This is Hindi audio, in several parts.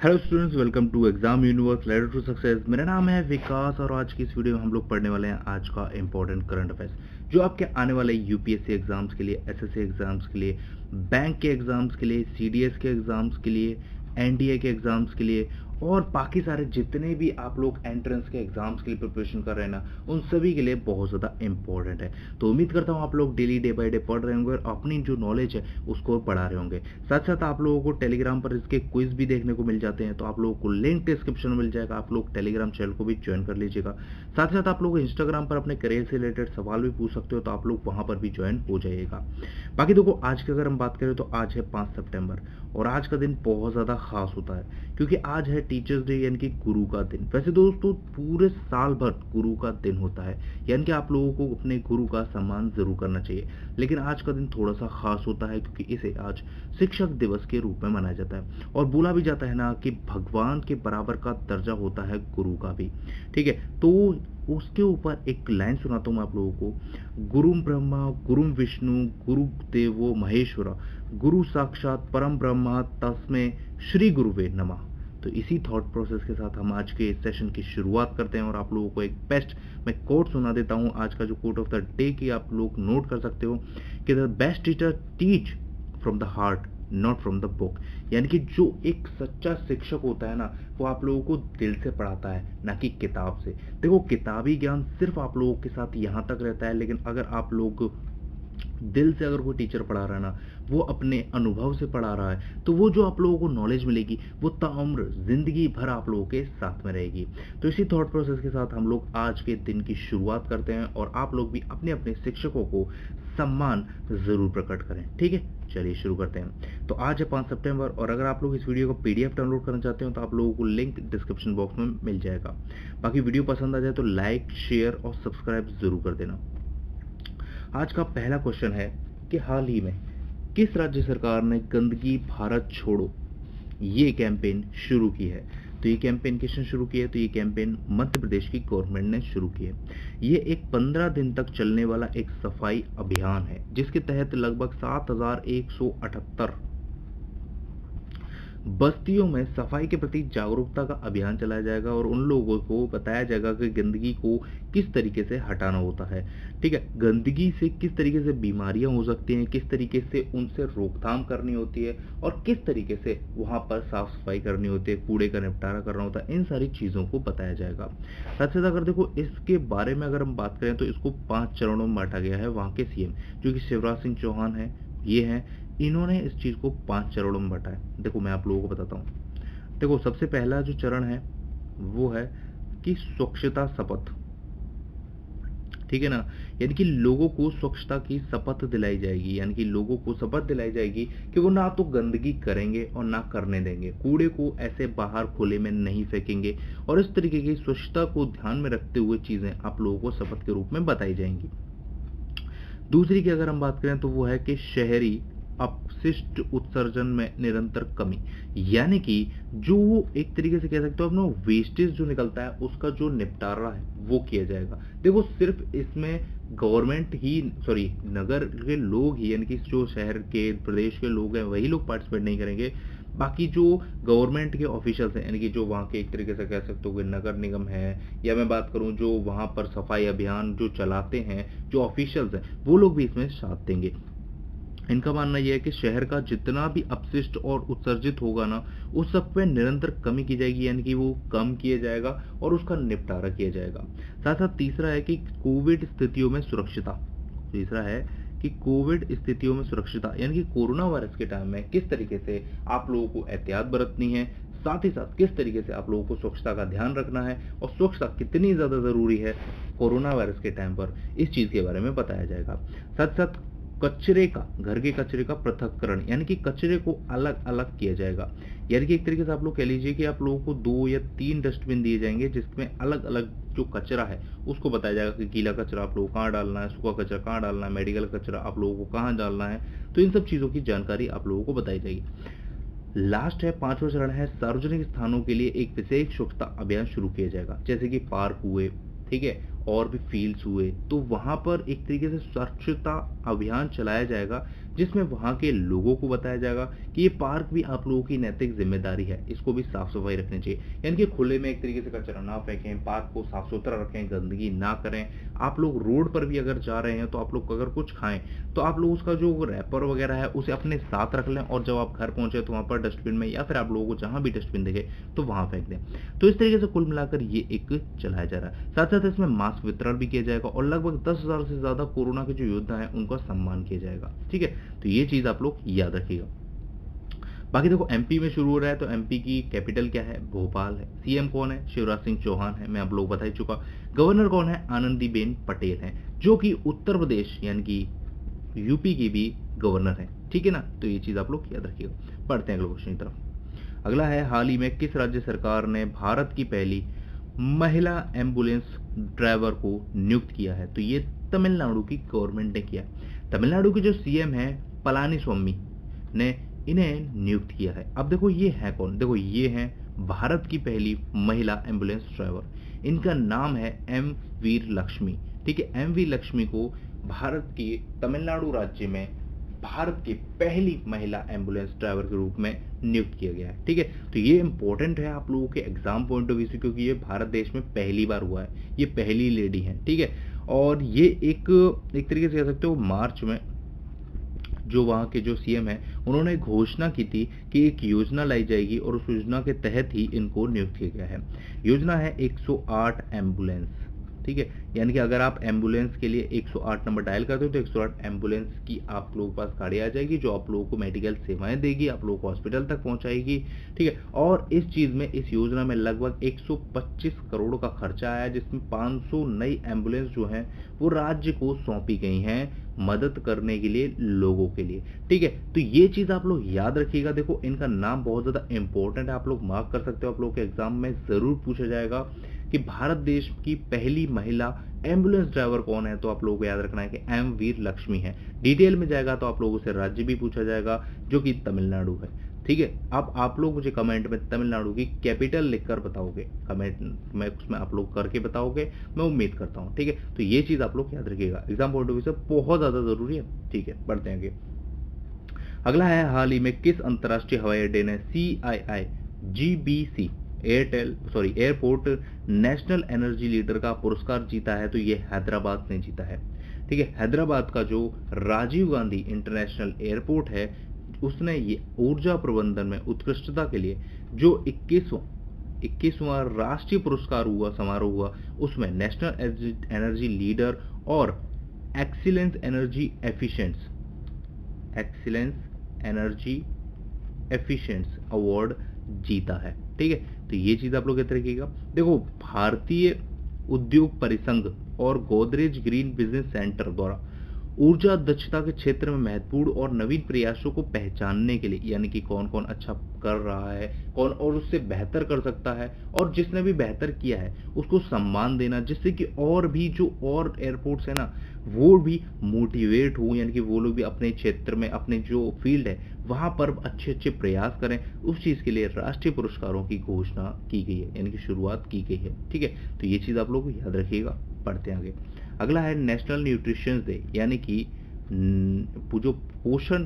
Hello students, welcome to exam universe letter to success. मेरा नाम है विकास और आज की इस वीडियो में हम लोग पढ़ने वाले हैं आज का इंपॉर्टेंट करंट अफेयर्स जो आपके आने वाले यूपीएससी एग्जाम्स के लिए, एसएससी एग्जाम्स के लिए, बैंक के एग्जाम्स के लिए, सीडीएस के एग्जाम्स के लिए, एनडीए के एग्जाम्स के लिए और बाकी सारे जितने भी आप लोग एंट्रेंस के एग्जाम्स के लिए प्रिपरेशन कर रहे हैं ना, उन सभी के लिए बहुत ज़्यादा इंपॉर्टेंट है। तो उम्मीद करता हूँ आप लोग डेली डे बाय डे पढ़ रहे होंगे और अपनी जो नॉलेज है उसको बढ़ा रहे होंगे। साथ साथ आप लोगों को टेलीग्राम पर इसके क्विज भी देखने को मिल जाते हैं, तो आप लोगों को लिंक डिस्क्रिप्शन में मिल जाएगा, आप लोग टेलीग्राम चैनल को भी ज्वाइन कर लीजिएगा। साथ साथ आप लोग इंस्टाग्राम पर अपने करियर से रिलेटेड सवाल भी पूछ सकते हो, तो आप लोग वहां पर भी ज्वाइन हो जाइएगा। बाकी देखो, आज की अगर हम बात करें तो आज है 5 सितंबर और आज का दिन बहुत ज़्यादा खास होता है क्योंकि आज है टीचर्स डे यानी कि गुरु का दिन। वैसे दोस्तों पूरे साल भर गुरु का दिन होता है, यानी कि आप लोगों को अपने गुरु का सम्मान जरूर करना चाहिए, लेकिन आज का दिन थोड़ा सा खास होता है क्योंकि इसे आज शिक्षक दिवस के रूप में मनाया जाता है और बोला भी जाता है ना कि भगवान के बराबर का दर्जा होता है गुरु का भी। ठीक है, तो उसके ऊपर एक लाइन सुनाता हूँ मैं आप लोगों को। गुरुम ब्रह्मा गुरुम विष्णु गुरु देवो महेश्वरा गुरु साक्षात परम ब्रह्मा तस्मै श्री गुरुवे नमः। तो इसी थॉट प्रोसेस के साथ हम आज के इस सेशन की शुरुआत करते हैं और आप लोगों को एक बेस्ट मैं कोट सुना देता हूं। आज का जो कोट ऑफ द डे की आप लोग नोट कर सकते हो कि the best teacher teach from the heart not from the book. यानी कि जो एक सच्चा शिक्षक होता है ना, वो आप लोगों को दिल से पढ़ाता है, ना कि किताब से। देखो, किताबी ज्ञान सिर्फ आप लोगों के साथ यहाँ तक रहता है, लेकिन अगर आप लोग दिल से अगर कोई टीचर पढ़ा रहा है ना, वो अपने अनुभव से पढ़ा रहा है, तो वो जो आप लोगों को नॉलेज मिलेगी वो ताउम्र जिंदगी भर आप लोगों के साथ में रहेगी। तो इसी थॉट प्रोसेस के साथ हम लोग आज के दिन की शुरुआत करते हैं और आप लोग भी अपने अपने शिक्षकों को सम्मान जरूर प्रकट करें। ठीक है, चलिए शुरू करते हैं। तो आज है 5 सितंबर और अगर आप लोग इस वीडियो को पीडीएफ डाउनलोड करना चाहते हो तो आप लोगों को लिंक डिस्क्रिप्शन बॉक्स में मिल जाएगा। बाकी वीडियो पसंद आ जाए तो लाइक, शेयर और सब्सक्राइब जरूर कर देना। आज का पहला क्वेश्चन है कि हाल ही में किस राज्य सरकार ने गंदगी भारत छोड़ो ये कैंपेन शुरू की है। तो ये कैंपेन किसने शुरू की है? तो ये कैंपेन मध्य प्रदेश की गवर्नमेंट ने शुरू की है। ये एक 15 दिन तक चलने वाला एक सफाई अभियान है जिसके तहत लगभग 7178 बस्तियों में सफाई के प्रति जागरूकता का अभियान चलाया जाएगा और उन लोगों को बताया जाएगा कि गंदगी को किस तरीके से हटाना होता है। ठीक है, गंदगी से किस तरीके से बीमारियां हो सकती हैं, किस तरीके से उनसे रोकथाम करनी होती है और किस तरीके से वहां पर साफ सफाई करनी होती है, कूड़े का निपटारा करना होता है, इन सारी चीजों को बताया जाएगा। साथ साथ अगर देखो इसके बारे में अगर हम बात करें तो इसको 5 चरणों में बांटा गया है। वहां के सीएम जो कि शिवराज सिंह चौहान है, ये हैं, इन्होंने इस चीज को 5 चरणों में बांटा है। देखो मैं आप लोगों को बताता हूँ। देखो, सबसे पहला जो चरण है वो है कि स्वच्छता शपथ। ठीक है ना, यानी कि लोगों को स्वच्छता की शपथ दिलाई जाएगी, यानी कि लोगों को शपथ दिलाई जाएगी कि वो ना तो गंदगी करेंगे और ना करने देंगे, कूड़े को ऐसे बाहर खुले में नहीं फेंकेंगे और इस तरीके की स्वच्छता को ध्यान में रखते हुए चीजें आप लोगों को शपथ के रूप में बताई जाएंगी। दूसरी की अगर हम बात करें तो वो है कि शहरी अपशिष्ट उत्सर्जन में निरंतर कमी, यानी कि जो एक तरीके से कह सकते हो अपना वेस्टेज जो निकलता है उसका जो निपटारा है वो किया जाएगा। देखो, सिर्फ इसमें गवर्नमेंट ही सॉरी नगर के लोग ही, यानी कि जो शहर के प्रदेश के लोग हैं वही लोग पार्टिसिपेट नहीं करेंगे। बाकी जो गवर्नमेंट के ऑफिशियल्स हैं, यानी कि जो वहाँ के एक तरीके से कह सकते हो कि नगर निगम है, या मैं बात करूँ जो वहाँ पर सफाई अभियान जो चलाते हैं, जो ऑफिशियल्स हैं, वो लोग भी इसमें साथ देंगे। इनका मानना यह है कि शहर का जितना भी अपशिष्ट और उत्सर्जित होगा ना, उस सब पे निरंतर कमी की जाएगी, यानी कि वो कम किया जाएगा और उसका निपटारा किया जाएगा। साथ साथ तीसरा है कि कोविड स्थितियों में सुरक्षिता। तीसरा है कि कोविड स्थितियों में सुरक्षिता, यानी कि कोरोना वायरस के टाइम में किस तरीके से आप लोगों को एहतियात बरतनी है, साथ ही साथ किस तरीके से आप लोगों को स्वच्छता का ध्यान रखना है और स्वच्छता कितनी ज्यादा जरूरी है कोरोना वायरस के टाइम पर, इस चीज के बारे में बताया जाएगा। साथ साथ कचरे का, घर के कचरे का पृथक्करण, यानी कि कचरे को अलग अलग किया जाएगा। यानी कि एक तरीके से आप लोग कह लीजिए कि आप लोगों को 2 या 3 डस्टबिन दिए जाएंगे जिसमें अलग अलग जो कचरा है उसको बताया जाएगा कि गीला कचरा आप लोगों को कहाँ डालना है, सूखा कचरा कहाँ डालना है, मेडिकल कचरा आप लोगों को कहाँ डालना है। तो इन सब चीजों की जानकारी आप लोगों को बताई जाएगी। लास्ट है 5वां चरण है सार्वजनिक स्थानों के लिए एक विशेष स्वच्छता अभियान शुरू किया जाएगा, जैसे कि पार्क हुए, ठीक है, और भी फील्ड्स हुए, तो वहां पर एक तरीके से स्वच्छता अभियान चलाया जाएगा जिसमें वहाँ के लोगों को बताया जाएगा कि ये पार्क भी आप लोगों की नैतिक जिम्मेदारी है, इसको भी साफ सफाई रखनी चाहिए, यानी कि खुले में एक तरीके से कचरा ना फेंकें, पार्क को साफ सुथरा रखें, गंदगी ना करें। आप लोग रोड पर भी अगर जा रहे हैं तो आप लोग अगर कुछ खाएं तो आप लोग उसका जो रैपर वगैरह है उसे अपने साथ रख लें, और जब आप घर पहुंचे तो वहाँ पर डस्टबिन में या फिर आप लोगों को जहाँ भी डस्टबिन दिखे तो वहाँ फेंक दें। तो इस तरीके से कुल मिलाकर ये एक चलाया जा रहा है। साथ साथ इसमें मास्क वितरण भी किया जाएगा और लगभग 10,000 से ज्यादा कोरोना के जो योद्धा हैं उनका सम्मान किया जाएगा। ठीक है, तो ये चीज आप लोग याद रखिएगा। बाकी देखो एमपी में शुरू हो रहा है, तो एमपी की कैपिटल क्या है? भोपाल है। सीएम कौन है? शिवराज सिंह चौहान है, मैं आप लोग बता ही चुका। गवर्नर कौन है? आनंदीबेन पटेल है, जो कि उत्तर प्रदेश यानी कि यूपी की भी गवर्नर है। ठीक है ना, तो ये चीज आप लोग याद रखिएगा। पढ़ते हैं अगले क्वेश्चन की तरफ। अगला है, हाल ही में किस राज्य सरकार ने भारत की पहली महिला एम्बुलेंस ड्राइवर को नियुक्त किया है? तो ये तमिलनाडु की गवर्नमेंट ने किया। तमिलनाडु के जो सीएम है पलानीस्वामी ने इन्हें नियुक्त किया है। अब देखो ये है कौन? देखो ये हैं भारत की पहली महिला एम्बुलेंस ड्राइवर। इनका नाम है एम वीर लक्ष्मी। ठीक है, एम वी लक्ष्मी को भारत की तमिलनाडु राज्य में भारत की पहली महिला एम्बुलेंस ड्राइवर के रूप में नियुक्त किया गया है। ठीक है, तो ये इंपॉर्टेंट है आप लोगों के एग्जाम पॉइंट ऑफ व्यू से, क्योंकि ये भारत देश में पहली बार हुआ है, ये पहली लेडी है। ठीक है, और ये एक तरीके से कह सकते हो मार्च में जो वहाँ के जो सीएम है उन्होंने घोषणा की थी कि एक योजना लाई जाएगी और उस योजना के तहत ही इनको नियुक्त किया गया है। योजना है 108 एम्बुलेंस। ठीक है, यानी कि अगर आप एम्बुलेंस के लिए 108 नंबर डायल करते हो तो 108 एम्बुलेंस की आप लोगों के पास गाड़ी आ जाएगी, जो आप लोगों को मेडिकल सेवाएं देगी, आप लोगों को हॉस्पिटल तक पहुंचाएगी। ठीक है, और इस चीज में, इस योजना में लगभग 125 करोड़ का खर्चा आया, जिसमें 500 नई एम्बुलेंस जो हैं वो राज्य को सौंपी गई हैं मदद करने के लिए, लोगों के लिए। ठीक है, तो ये चीज आप लोग याद रखिएगा। देखो इनका नाम बहुत ज्यादा इंपॉर्टेंट है, आप लोग मार्क कर सकते हो, आप लोग के एग्जाम में जरूर पूछा जाएगा कि भारत देश की पहली महिला एम्बुलेंस ड्राइवर कौन है, तो आप लोगों को याद रखना है कि एम वीर लक्ष्मी है। डिटेल में जाएगा तो आप लोगों से राज्य भी पूछा जाएगा, जो कि तमिलनाडु है। ठीक है, अब आप लोग मुझे कमेंट में तमिलनाडु की कैपिटल लिखकर बताओगे, कमेंट में उसमें आप लोग करके बताओगे, मैं उम्मीद करता हूँ। ठीक है, तो ये चीज आप लोग याद रखिएगा, एग्जाम पॉइंट ऑफ व्यू से बहुत ज्यादा जरूरी है। ठीक है, बढ़ते हैं आगे। अगला है, हाल ही में किस अंतर्राष्ट्रीय हवाई अड्डे ने CII GBC airport national energy leader का पुरस्कार जीता है? तो ये हैदराबाद ने जीता है। ठीक है, हैदराबाद का जो राजीव गांधी इंटरनेशनल एयरपोर्ट है, उसने ये ऊर्जा प्रबंधन में उत्कृष्टता के लिए जो 21वां राष्ट्रीय पुरस्कार हुआ, समारोह हुआ, उसमें नेशनल एनर्जी लीडर और एक्सीलेंस एनर्जी एफिशिएंट्स अवार्ड जीता है। ठीक है, तो ये चीज आप लोग याद रखिएगा। देखो भारतीय उद्योग परिसंघ और गोदरेज ग्रीन बिजनेस सेंटर द्वारा ऊर्जा दक्षता के क्षेत्र में महत्वपूर्ण और नवीन प्रयासों को पहचानने के लिए, यानी कि कौन कौन अच्छा कर रहा है, कौन और उससे बेहतर कर सकता है, और जिसने भी बेहतर किया है उसको सम्मान देना, जिससे कि और भी जो और एयरपोर्ट्स है ना वो भी मोटिवेट हो, यानी कि वो लोग भी अपने क्षेत्र में, अपने जो फील्ड है वहां पर अच्छे अच्छे प्रयास करें। उस चीज के लिए राष्ट्रीय पुरस्कारों की घोषणा की गई है, यानी कि शुरुआत की गई है। ठीक है, तो ये चीज आप लोग याद रखिएगा। पढ़ते हैं आगे। अगला है नेशनल न्यूट्रिशन डे, यानी कि जो पोषण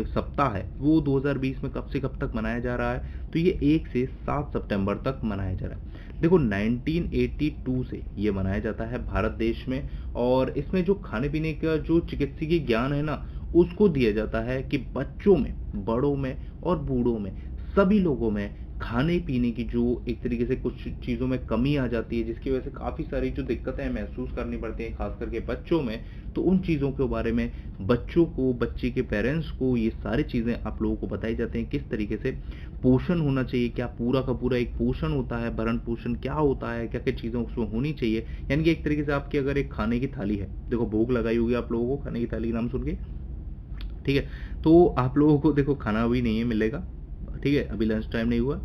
सप्ताह है वो 2020 में कब से कब तक मनाया जा रहा है? तो ये 1 से 7 सितंबर तक मनाया जा रहा है। देखो 1982 से ये मनाया जाता है भारत देश में, और इसमें जो खाने पीने का जो चिकित्सकीय ज्ञान है ना उसको दिया जाता है कि बच्चों में, बड़ों में और बूढ़ों में, सभी लोगों में खाने पीने की जो एक तरीके से कुछ चीज़ों में कमी आ जाती है, जिसकी वजह से काफ़ी सारी जो दिक्कतें महसूस करनी पड़ती हैं खास करके बच्चों में, तो उन चीज़ों के बारे में बच्चों को, बच्चे के पेरेंट्स को ये सारी चीज़ें आप लोगों को बताई जाती हैं, किस तरीके से पोषण होना चाहिए, क्या पूरा का पूरा एक पोषण होता है, भरण पोषण क्या होता है, क्या क्या चीज़ें उसमें होनी चाहिए। यानी कि एक तरीके से आपकी अगर एक खाने की थाली है, देखो भूख लगाई होगी आप लोगों को खाने की थाली का नाम सुन के, ठीक है, तो आप लोगों को देखो खाना भी नहीं है मिलेगा, ठीक है, अभी लंच टाइम नहीं हुआ,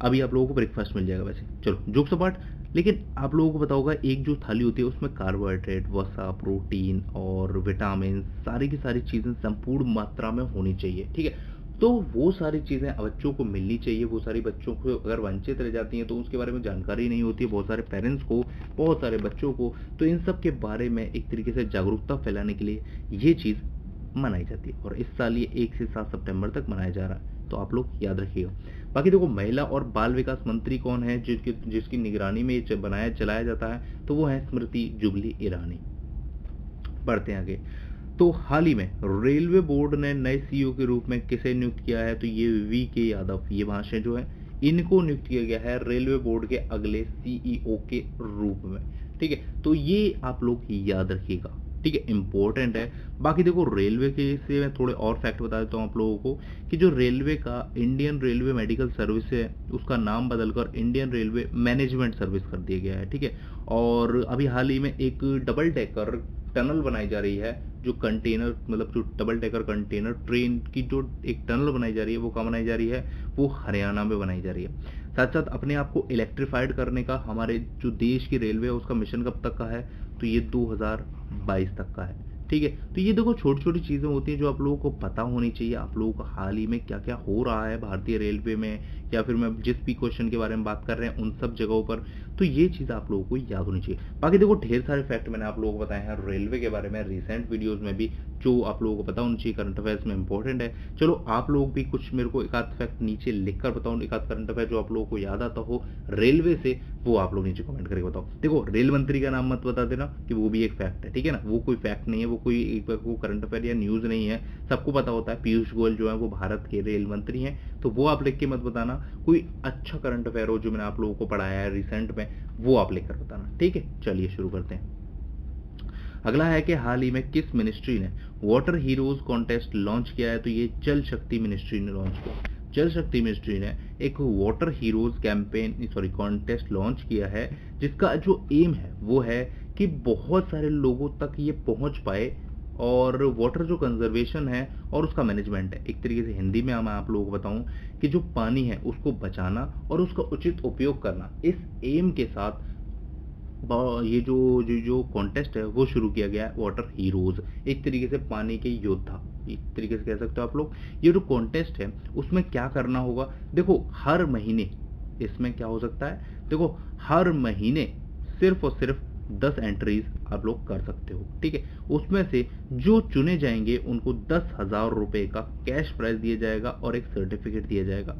अभी आप लोगों को ब्रेकफास्ट मिल जाएगा। वैसे चलो जोक्स अपार्ट, लेकिन आप लोगों को पता होगा एक जो थाली होती है उसमें कार्बोहाइड्रेट, वसा, प्रोटीन और विटामिन, सारी की सारी चीज़ें संपूर्ण मात्रा में होनी चाहिए। ठीक है, तो वो सारी चीज़ें बच्चों को मिलनी चाहिए। वो सारी बच्चों को अगर वंचित रह जाती हैं तो उसके बारे में जानकारी नहीं होती है बहुत सारे पेरेंट्स को, बहुत सारे बच्चों को। तो इन सब के बारे में एक तरीके से जागरूकता फैलाने के लिए ये चीज़ मनाई जाती है, और इस साल ये 1 से 7 सितंबर तक मनाया जा रहा है, तो आप लोग याद रखिएगा। बाकी देखो, महिला और बाल विकास मंत्री कौन है जिसकी निगरानी में ये चलाया जाता है, तो वो है स्मृति जुबली ईरानी। बढ़ते हैं आगे। तो हाल ही में रेलवे बोर्ड ने नए सीईओ के रूप में किसे नियुक्त किया है, तो ये VK यादव, ये महाशय जो है, इनको नियुक्त किया गया है रेलवे बोर्ड के अगले CEO के रूप में। ठीक है, तो ये आप लोग याद रखिएगा। ठीक है, इंपॉर्टेंट है। बाकी देखो, रेलवे के से मैं थोड़े और फैक्ट बता देता हूँ आप लोगों को कि जो रेलवे का इंडियन रेलवे मेडिकल सर्विस है, उसका नाम बदलकर इंडियन रेलवे मैनेजमेंट सर्विस कर दिया गया है। ठीक है, और अभी हाल ही में एक डबल डेकर टनल बनाई जा रही है, जो कंटेनर मतलब जो डबल डेकर कंटेनर ट्रेन की जो एक टनल बनाई जा रही है, वो कहाँ बनाई जा रही है, वो हरियाणा में बनाई जा रही है। साथ साथ अपने आप को इलेक्ट्रीफाइड करने का हमारे जो देश की रेलवे है, उसका मिशन कब तक का है, तो ये 2022 तक का है। ठीक है, तो ये देखो, छोटी छोटी चीज़ें होती हैं जो आप लोगों को पता होनी चाहिए। आप लोगों को हाल ही में क्या क्या हो रहा है भारतीय रेलवे में, या फिर मैं जिस भी क्वेश्चन के बारे में बात कर रहे हैं उन सब जगहों पर, तो ये चीज़ आप लोगों को याद होनी चाहिए। बाकी देखो, ढेर सारे फैक्ट मैंने आप लोगों को बताए हैं रेलवे के बारे में रिसेंट वीडियोस में भी, जो आप लोगों को पता होना चाहिए, करंट अफेयर्स में इंपॉर्टेंट है। चलो, आप लोग भी कुछ मेरे को एक आध फैक्ट नीचे लिख कर बताओ, एक आध करंट अफेयर जो आप लोगों को याद आता हो रेलवे से, वो आप लोग नीचे कमेंट करके बताओ। देखो, रेल मंत्री का नाम मत बता देना कि वो भी एक फैक्ट है, ठीक है ना, वो कोई फैक्ट नहीं है, वो कोई एक वो करंट अफेयर या न्यूज नहीं है, सबको पता होता है। पीयूष गोयल जो है वो भारत के रेल मंत्री हैं, तो वो आप लिख के मत बताना। कोई अच्छा करंट अफेयर हो जो मैंने आप लोगों को पढ़ाया है रिसेंट में, वो आप लिख कर बताना। ठीक है, चलिए शुरू करते हैं। अगला है कि हाल ही में किस मिनिस्ट्री ने वाटर हीरोज कॉन्टेस्ट लॉन्च किया है, तो ये जल शक्ति मिनिस्ट्री ने लॉन्च किया। जल शक्ति मिनिस्ट्री ने एक वाटर हीरोज कॉन्टेस्ट लॉन्च किया है, जिसका जो एम है वो है कि बहुत सारे लोगों तक ये पहुंच पाए, और वाटर जो कंजर्वेशन है और उसका मैनेजमेंट है, एक तरीके से हिंदी में मैं आप लोगों को बताऊं कि जो पानी है उसको बचाना और उसका उचित उपयोग करना, इस एम के साथ ये जो कॉन्टेस्ट है वो शुरू किया गया है, वाटर हीरोज, एक तरीके से पानी के योद्धा, एक तरीके से कह सकते हो आप लोग। ये जो कॉन्टेस्ट है उसमें क्या करना होगा, देखो हर महीने इसमें क्या हो सकता है, देखो हर महीने सिर्फ और सिर्फ 10 एंट्रीज आप लोग कर सकते हो। ठीक है, उसमें से जो चुने जाएंगे उनको 10,000 रुपए का कैश प्राइज दिया जाएगा और एक सर्टिफिकेट दिया जाएगा।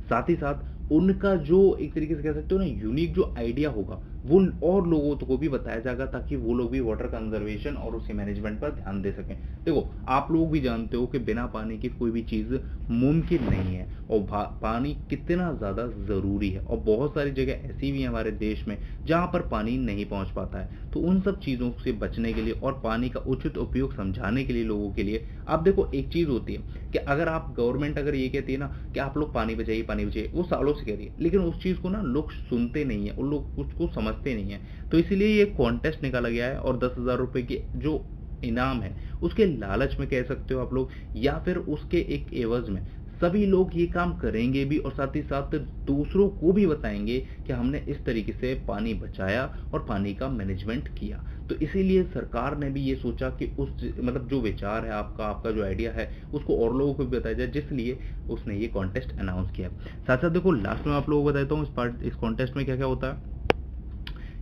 साथ ही साथ उनका जो एक तरीके से कह सकते हो ना, यूनिक जो आइडिया होगा वो और लोगों को भी बताया जाएगा, ताकि वो लोग भी वाटर कंजर्वेशन और उसके मैनेजमेंट पर ध्यान दे सकें। देखो, आप लोग भी जानते हो कि बिना पानी की कोई भी चीज मुमकिन नहीं है, और पानी कितना ज्यादा जरूरी है, और बहुत सारी जगह ऐसी भी है हमारे देश में जहां पर पानी नहीं पहुंच पाता है। तो उन सब चीजों से बचने के लिए और पानी का उचित उपयोग समझाने के लिए लोगों के लिए, आप देखो एक चीज होती है कि अगर आप गवर्नमेंट अगर ये कहती है ना कि आप लोग पानी बचाइए पानी बचाइए, वो सालों से कह रही है, लेकिन उस चीज को ना लोग सुनते नहीं है, उन लोग उसको समझते नहीं है। तो इसीलिए ये कॉन्टेस्ट निकाला गया है, और 10,000 रुपए के जो इनाम है उसके लालच में कह सकते हो आप लोग, या फिर उसके एक एवज में सभी लोग ये काम करेंगे भी, और साथ ही साथ दूसरों को भी बताएंगे कि हमने इस तरीके से पानी बचाया और पानी का मैनेजमेंट किया। तो इसीलिए सरकार ने भी ये सोचा कि उस मतलब जो विचार है आपका जो आइडिया है उसको और लोगों को भी बताया जाए, जिसलिए उसने ये कॉन्टेस्ट अनाउंस किया। साथ साथ देखो, लास्ट में आप लोगों को बताता हूँ इस कॉन्टेस्ट में क्या क्या होता है,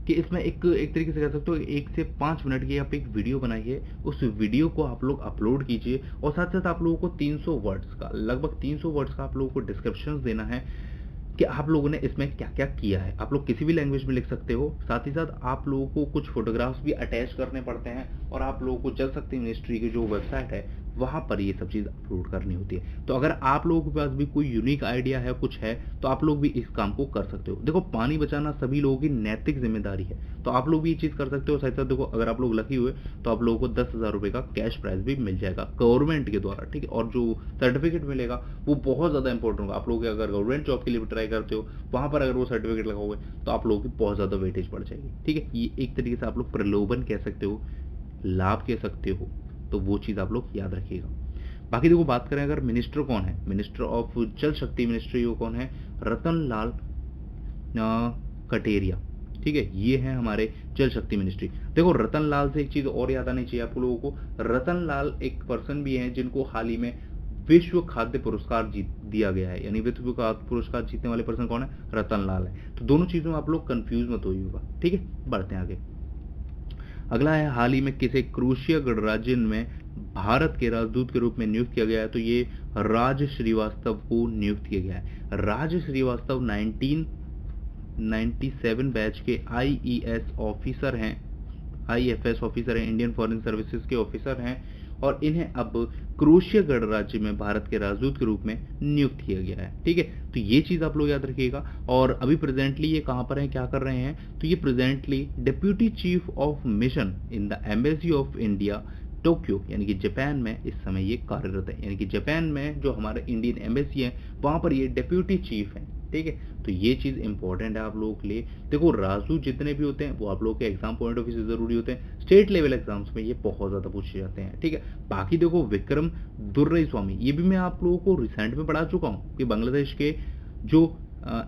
कि इसमें एक तरीके से कह सकते हो 1 से 5 मिनट की आप एक वीडियो बनाई है, उस वीडियो को आप लोग अपलोड कीजिए, और साथ साथ आप लोगों को 300 वर्ड्स का, लगभग 300 वर्ड्स का आप लोगों को डिस्क्रिप्शन देना है कि आप लोगों ने इसमें क्या क्या किया है। आप लोग किसी भी लैंग्वेज में लिख सकते हो। साथ ही साथ आप लोगों को कुछ फोटोग्राफ्स भी अटैच करने पड़ते हैं, और आप लोगों को जल शक्ति मिनिस्ट्री की जो वेबसाइट है वहां पर ये सब चीज अपलोड करनी होती है। तो अगर आप लोगों के पास भी कोई यूनिक आइडिया है, कुछ है, तो आप लोग भी इस काम को कर सकते हो। देखो, पानी बचाना सभी लोगों की नैतिक जिम्मेदारी है, तो आप लोग भी ये चीज कर सकते हो। साथ साथ देखो, अगर आप लोग लकी हुए तो आप लोगों को 10,000 रुपए का कैश प्राइज भी मिल जाएगा गवर्नमेंट के द्वारा। ठीक है, और जो सर्टिफिकेट मिलेगा वो बहुत ज्यादा इंपॉर्टेंट होगा। आप लोग अगर गवर्नमेंट जॉब के लिए ट्राई करते हो, वहां पर अगर वो सर्टिफिकेट लगाओगे तो आप लोगों की बहुत ज्यादा वेटेज बढ़ जाएगी। ठीक है, ये एक तरीके से आप लोग प्रलोभन कह सकते हो, लाभ कह सकते हो, तो वो चीज आप लोग याद रखिएगा। बाकी देखो, बात करें अगर मिनिस्टर कौन है, मिनिस्टर ऑफ जल शक्ति मिनिस्ट्री वो कौन है, रतन लाल कटेरिया। ठीक है, ये है हमारे जल शक्ति मिनिस्ट्री। देखो, रतन लाल से एक चीज और याद आनी चाहिए आप लोगों को, रतन लाल एक पर्सन भी हैं जिनको हाल ही में विश्व खाद्य पुरस्कार दिया गया है, यानी विश्व खाद्य पुरस्कार जीतने वाले पर्सन कौन है, रतन लाल है। तो दोनों चीजों में आप लोग कंफ्यूज मत होइएगा। ठीक है, बढ़ते हैं आगे। अगला है हाल ही में किसे क्रोएशिया गणराज्य में भारत के राजदूत के रूप में नियुक्त किया गया है, तो ये राज श्रीवास्तव को नियुक्त किया गया है। राज श्रीवास्तव 1997 बैच के आईईएस ऑफिसर हैं, आईएफएस ऑफिसर हैं, इंडियन फॉरेन सर्विसेज के ऑफिसर हैं, और इन्हें अब क्रोएशिया गणराज्य में भारत के राजदूत के रूप में नियुक्त किया गया है। ठीक है, तो ये चीज आप लोग याद रखिएगा। और अभी प्रेजेंटली ये कहां पर हैं, क्या कर रहे हैं, तो ये presently deputy chief of mission in the embassy of India Tokyo यानी कि जापान में इस समय ये कार्यरत है। यानी कि जापान में जो हमारे इंडियन एम्बेसी है वहां पर ये डिप्यूटी चीफ है। ठीक है, तो ये चीज इंपॉर्टेंट है आप लोगों के लिए। देखो राजदूत जितने भी होते हैं वो आप लोगों के एग्जाम पॉइंट ऑफ व्यू से जरूरी होते हैं, स्टेट लेवल एग्जाम्स में ये बहुत ज्यादा पूछे जाते हैं। ठीक है, बाकी देखो विक्रम दुर्रईस्वामी ये भी मैं आप लोगों को रिसेंट में पढ़ा चुका हूँ कि बांग्लादेश के जो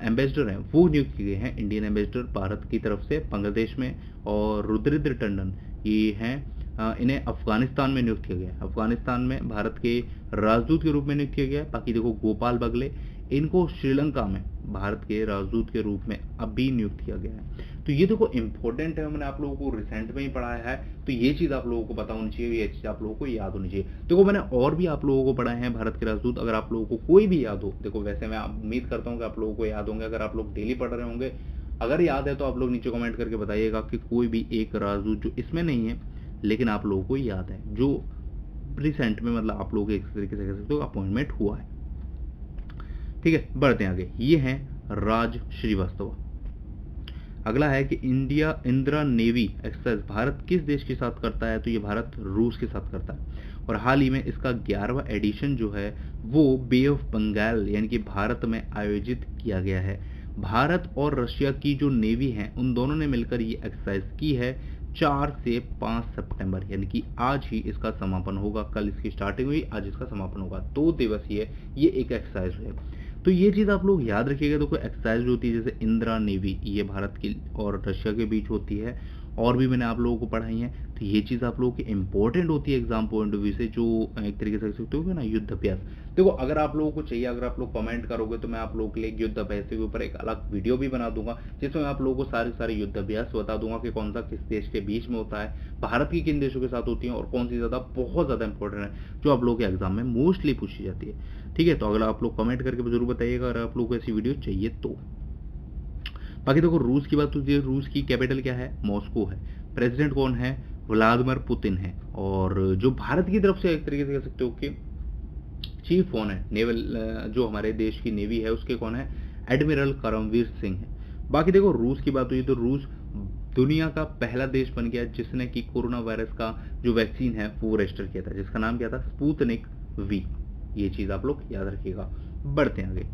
एम्बेसडर हैं वो नियुक्त किए गए हैं, इंडियन एम्बेसडर भारत की तरफ से बांग्लादेश में। और रुद्रेंद्र टंडन ये हैं, इन्हें अफगानिस्तान में नियुक्त किया गया है, अफगानिस्तान में भारत के राजदूत के रूप में नियुक्त किया गया है। बाकी देखो गोपाल बगले इनको श्रीलंका में भारत के राजदूत के रूप में अभी नियुक्त किया गया है। तो ये देखो इंपॉर्टेंट है, मैंने आप लोगों को रिसेंट में ही पढ़ाया है, तो ये चीज आप लोगों को पता होनी चाहिए, ये चीज आप लोगों को याद होनी चाहिए। देखो मैंने और भी आप लोगों को पढ़ाए हैं भारत के राजदूत, अगर आप लोगों को कोई भी याद हो, देखो वैसे मैं उम्मीद करता हूँ कि आप लोगों को याद होंगे, अगर आप लोग डेली पढ़ रहे होंगे, अगर याद है तो आप लोग नीचे कमेंट करके बताइएगा कि कोई भी एक राजदूत जो इसमें नहीं है लेकिन आप लोगों को याद है, जो रिसेंट में मतलब आप लोगों के एक तरीके से कह सकते हो अपॉइंटमेंट हुआ है। ठीक है, बढ़ते हैं आगे। ये हैं राज श्रीवास्तव। अगला है कि इंदिरा नेवी एक्सरसाइज भारत किस देश के साथ करता है, तो ये भारत रूस के साथ करता है। और हाल ही में इसका 11वां एडिशन जो है वो बे ऑफ बंगाल यानी कि भारत में आयोजित किया गया है। भारत और रशिया की जो नेवी है उन दोनों ने मिलकर ये एक्सरसाइज की है 4 से 5 सितंबर, यानी कि आज ही इसका समापन होगा। कल इसकी स्टार्टिंग हुई, आज इसका समापन होगा। 2 दिवसीय ये एक एक्सरसाइज है। तो ये चीज आप लोग याद रखिएगा। तो कोई एक्सरसाइज होती है जैसे इंदिरा नेवी, ये भारत की और रशिया के बीच होती है, और भी मैंने आप लोगों को पढ़ाई है। तो ये चीज आप लोगों की इंपॉर्टेंट होती है एग्जाम पॉइंट ऑफ व्यू से, जो एक तरीके से कह सकते हो ना युद्ध अभ्यास। देखो अगर आप लोगों को चाहिए, अगर आप लोग कमेंट करोगे तो मैं आप लोगों के लिए युद्ध अभ्यास के ऊपर एक अलग वीडियो भी बना दूंगा, जिसमें मैं आप लोगों को सारे युद्ध अभ्यास बता दूंगा कि कौन सा किस देश के बीच में होता है, भारत की किन देशों के साथ होती है, और कौन सी ज्यादा बहुत ज्यादा इंपॉर्टेंट है जो आप लोगों के एग्जाम में मोस्टली पूछी जाती है। ठीक है, तो अगर आप लोग कमेंट करके जरूर बताइएगा अगर आप लोगों को ऐसी वीडियो चाहिए तो। बाकी देखो रूस की बात होती है, रूस की कैपिटल क्या है, मॉस्को है। प्रेसिडेंट कौन है, व्लादिमीर पुतिन है। और जो भारत की तरफ से एक तरीके से कह सकते हो कि चीफ कौन है, नेवल जो हमारे देश की नेवी है उसके कौन है, एडमिरल करमवीर सिंह है। बाकी देखो रूस की बात हुई तो रूस दुनिया का पहला देश बन गया जिसने कि कोरोना वायरस का जो वैक्सीन है वो रजिस्टर किया था, जिसका नाम क्या था, स्पुतनिक वी। ये चीज आप लोग याद रखिएगा। बढ़ते हैं आगे।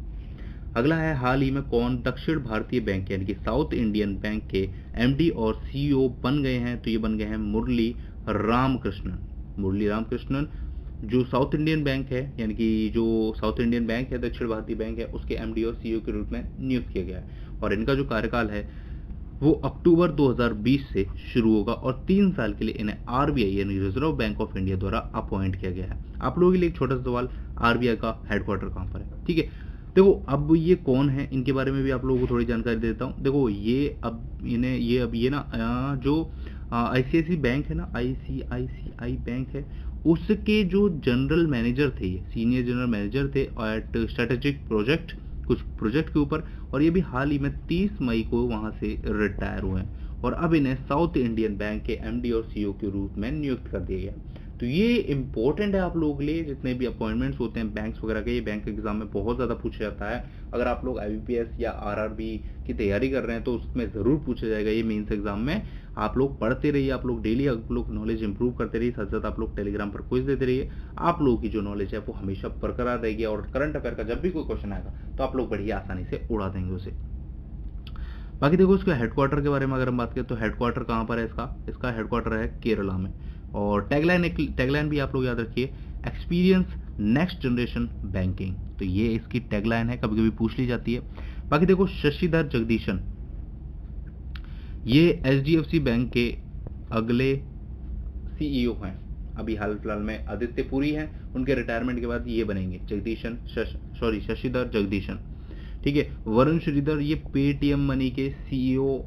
अगला है हाल ही में कौन दक्षिण भारतीय बैंक यानी कि साउथ इंडियन बैंक के एमडी और सीईओ बन गए हैं, तो ये बन गए हैं मुरली रामकृष्णन। मुरली रामकृष्णन जो साउथ इंडियन बैंक है यानी कि जो साउथ इंडियन बैंक है दक्षिण भारतीय बैंक है उसके एमडी और सीईओ के रूप में नियुक्त किया गया है। और इनका जो कार्यकाल है वो अक्टूबर 2020 से शुरू होगा और 3 साल के लिए इन्हें आरबीआई यानी रिजर्व बैंक ऑफ इंडिया द्वारा अपॉइंट किया गया है। आप लोगों के लिए एक छोटा सा सवाल, आरबीआई का हेडक्वार्टर कहाँ पर है? ठीक है, देखो अब ये कौन है इनके बारे में भी आप लोगों को थोड़ी जानकारी देता हूँ। देखो ये ना जो आईसीआईसी बैंक है ना, आईसीआईसीआई बैंक है, उसके जो जनरल मैनेजर थे, ये सीनियर जनरल मैनेजर थे एट स्ट्रेटेजिक प्रोजेक्ट, कुछ प्रोजेक्ट के ऊपर, और ये भी हाल ही में 30 मई को वहां से रिटायर हुए हैं और अब इन्हें साउथ इंडियन बैंक के एमडी और सीईओ के रूप में नियुक्त कर दिया गया। तो ये इंपॉर्टेंट है आप लोगों के लिए, जितने भी अपॉइंटमेंट्स होते हैं बैंक्स वगैरह के, ये बैंक एग्जाम में बहुत ज्यादा पूछा जाता है। अगर आप लोग आईबीपीएस या आरआरबी की तैयारी कर रहे हैं तो उसमें जरूर पूछा जाएगा ये मेंस एग्जाम में। आप लोग पढ़ते रहिए, आप लोग डेली आप लोग नॉलेज इंप्रूव करते रहिए, साथ साथ आप लोग टेलीग्राम पर क्विज देते रहिए। आप लोगों की जो नॉलेज है वो हमेशा बरकरार रहेगी और करंट अफेयर का जब भी कोई क्वेश्चन आएगा तो आप लोग बढ़िया आसानी से उड़ा देंगे उसे। बाकी देखो इसके हेडक्वार्टर के बारे में अगर हम बात करें तो हेडक्वार्टर कहाँ पर है इसका हेडक्वार्टर है केरला में। और टैगलाइन भी आप लोग याद रखिए, एक्सपीरियंस नेक्स्ट जनरेशन बैंकिंग। तो ये इसकी टैगलाइन है, कभी कभी पूछ ली जाती है। बाकी देखो शशिधर जगदीशन, ये एचडीएफसी बैंक के अगले सीईओ हैं। अभी हाल फिलहाल में आदित्य पुरी हैं, उनके रिटायरमेंट के बाद ये बनेंगे शशिधर जगदीशन। ठीक है, वरुण श्रीधर ये पेटीएम मनी के सीईओ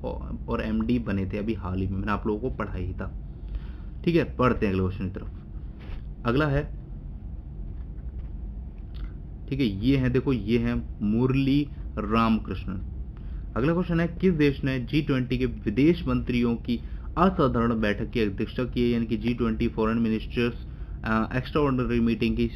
और एमडी बने थे अभी हाल ही में, मैंने आप लोगों को पढ़ा ही था। ठीक है, पढ़ते हैं अगले क्वेश्चन की तरफ। अगला है, ठीक है, ये है, देखो ये है मुरली रामकृष्णन। अगला क्वेश्चन है, किस देश ने G20 के विदेश मंत्रियों की असाधारण बैठक की अध्यक्षता की है, यानी कि G20 foreign ministers extra ordinary meeting की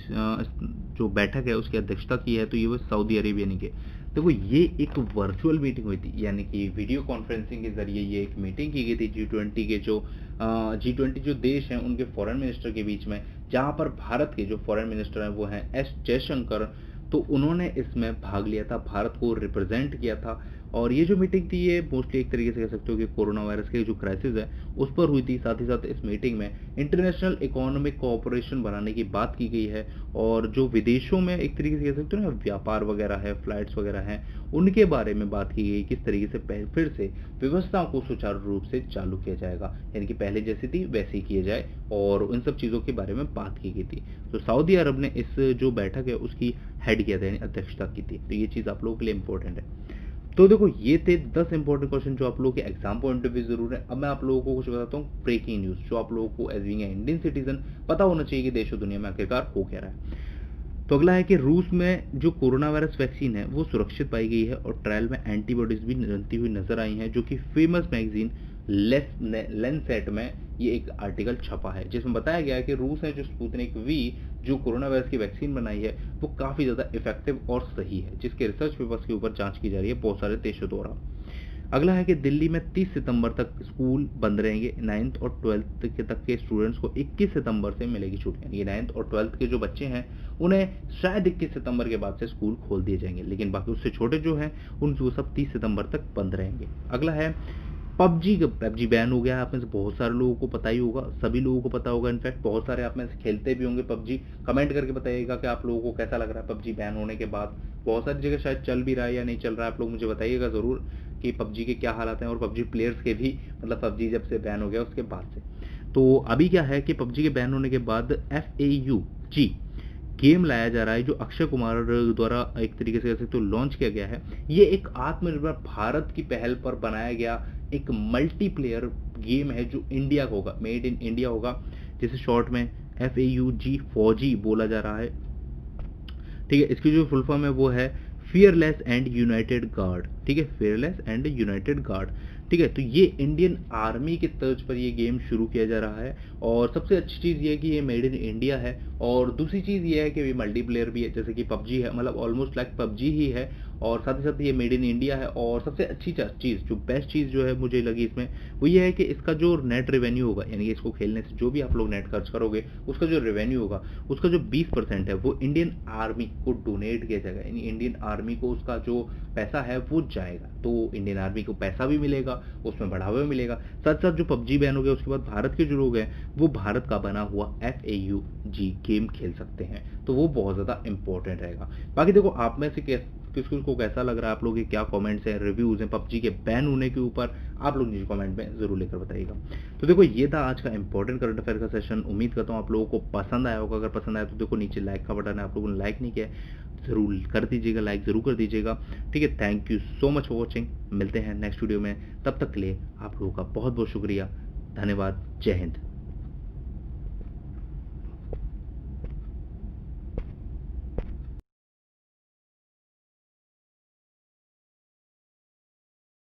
जो बैठक है उसकी अध्यक्षता की है, तो ये वो सऊदी अरेबिया ने की। देखो ये एक वर्चुअल मीटिंग हुई थी, यानी कि वीडियो कॉन्फ्रेंसिंग के जरिए ये एक मीटिंग की गई थी G20 के जो G20 जो देश हैं उनके फॉरेन मिनिस्टर के बीच में, जहां पर भारत के जो फॉरेन मिनिस्टर हैं वो हैं एस जयशंकर, तो उन्होंने इसमें भाग लिया था, भारत को रिप्रेजेंट किया था। और ये जो मीटिंग थी ये मोस्टली एक तरीके से कह सकते हो कि कोरोना वायरस के जो क्राइसिस है उस पर हुई थी। साथ ही साथ इस मीटिंग में इंटरनेशनल इकोनॉमिक कोऑपरेशन बढ़ाने की बात की गई है, और जो विदेशों में एक तरीके से कह सकते हो ना व्यापार वगैरह है, फ्लाइट्स वगैरह हैं, उनके बारे में बात की गई, किस तरीके से फिर से व्यवस्थाओं को सुचारू रूप से चालू किया जाएगा, यानी कि पहले जैसी थी वैसे ही किया जाए, और उन सब चीज़ों के बारे में बात की गई थी। तो सऊदी अरब ने इस जो बैठक है उसकी हेड किया था, यानी अध्यक्षता की थी। तो ये चीज़ आप लोगों के लिए इंपॉर्टेंट है। तो देखो ये थे 10 इंपॉर्टेंट क्वेश्चन जो आप लोगों के एग्जाम पॉइंट ऑफ व्यू जरूर है। अब मैं आप लोगों को कुछ बताता हूँ ब्रेकिंग न्यूज, जो आप लोगों को एज बीइंग इंडियन सिटीजन पता होना चाहिए कि देश और दुनिया में आखिरकार हो क्या रहा है। तो अगला है कि रूस में जो कोरोना वायरस वैक्सीन है वो सुरक्षित पाई गई है, और ट्रायल में एंटीबॉडीज भी बनती हुई नजर आई हैं, जो कि फेमस मैगजीन लेंसेट में ये एक आर्टिकल छपा है, जिसमें बताया गया है कि रूस ने जो स्पुतनिक वी जो कोरोना वायरस की वैक्सीन बनाई है वो काफ़ी ज़्यादा इफेक्टिव और सही है, जिसके रिसर्च पेपर्स के ऊपर जांच की जा रही है बहुत सारे देशों द्वारा। अगला है कि दिल्ली में 30 सितंबर तक स्कूल बंद रहेंगे। 9th और 12th के तक के स्टूडेंट्स को 21 सितंबर से मिलेगी छुट्टी, यानी 9th और 12th के जो बच्चे हैं उन्हें शायद 21 सितंबर के बाद से स्कूल खोल दिए जाएंगे, लेकिन बाकी उससे छोटे जो हैं उनको सब 30 सितंबर तक बंद रहेंगे। अगला है पबजी बैन हो गया। आप में से बहुत सारे लोगों को पता ही होगा, सभी लोगों को पता होगा, इनफैक्ट बहुत सारे आप में से खेलते भी होंगे पबजी। कमेंट करके बताइएगा कि आप लोगों को कैसा लग रहा है पबजी बैन होने के बाद। बहुत सारी जगह शायद चल भी रहा है या नहीं चल रहा है, आप लोग मुझे बताइएगा ज़रूर कि पबजी के क्या हालात हैं, और पबजी प्लेयर्स के भी, मतलब पबजी जब से बैन हो गया उसके बाद से। तो अभी क्या है कि पबजी के बैन होने के बाद FAUG गेम लाया जा रहा है, जो अक्षय कुमार द्वारा एक तरीके से कह सकते हो लॉन्च किया गया है। ये एक आत्मनिर्भर भारत की पहल पर बनाया गया एक मल्टीप्लेयर गेम है, जो इंडिया का होगा, मेड इन इंडिया होगा, जिसे शॉर्ट में FAUG फौजी बोला जा रहा है। ठीक है, इसकी जो फुल फॉर्म है वो है फियरलेस एंड यूनाइटेड गार्ड। ठीक है, फियरलेस एंड यूनाइटेड गार्ड। ठीक है, तो ये इंडियन आर्मी की तर्ज पर ये गेम शुरू किया जा रहा है, और सबसे अच्छी चीज़ ये है कि ये मेड इन इंडिया है, और दूसरी चीज़ ये है कि ये मल्टीप्लेयर भी है, जैसे कि पबजी है, मतलब ऑलमोस्ट लाइक पबजी ही है, और साथ ही साथ ये मेड इन इंडिया है। और सबसे अच्छी चीज़, जो बेस्ट चीज़ जो है मुझे लगी इसमें, वो ये है कि इसका जो नेट रेवेन्यू होगा, यानी कि इसको खेलने से जो भी आप लोग नेट खर्च करोगे उसका जो रेवेन्यू होगा, उसका जो 20% है वो इंडियन आर्मी को डोनेट किया जाएगा, यानी इंडियन आर्मी को उसका जो पैसा है वो जाएगा। तो इंडियन आर्मी को पैसा भी मिलेगा, उसमें बढ़ावा भी मिलेगा। साथ साथ जो पबजी बैन हो गया उसके बाद भारत के जो लोग हैं वो भारत का बना हुआ FAUG गेम खेल सकते हैं, तो वो बहुत ज़्यादा इंपॉर्टेंट रहेगा। बाकी देखो आप में से किसको कैसा लग रहा है, आप लोगों के क्या कमेंट्स हैं, रिव्यूज़ हैं पबजी के बैन होने के ऊपर, आप लोग नीचे कमेंट में ज़रूर लेकर बताइएगा। तो देखो ये था आज का इंपॉर्टेंट करंट अफेयर का सेशन। उम्मीद करता हूँ आप लोगों को पसंद आया होगा। अगर पसंद आया तो देखो नीचे लाइक का बटन है, आप लोगों ने लाइक नहीं किया है ज़रूर कर दीजिएगा, लाइक ज़रूर कर दीजिएगा। ठीक है, thank you so much for watching. मिलते हैं नेक्स्ट वीडियो में, तब तक के लिए आप लोगों का बहुत बहुत शुक्रिया, धन्यवाद, जय हिंद।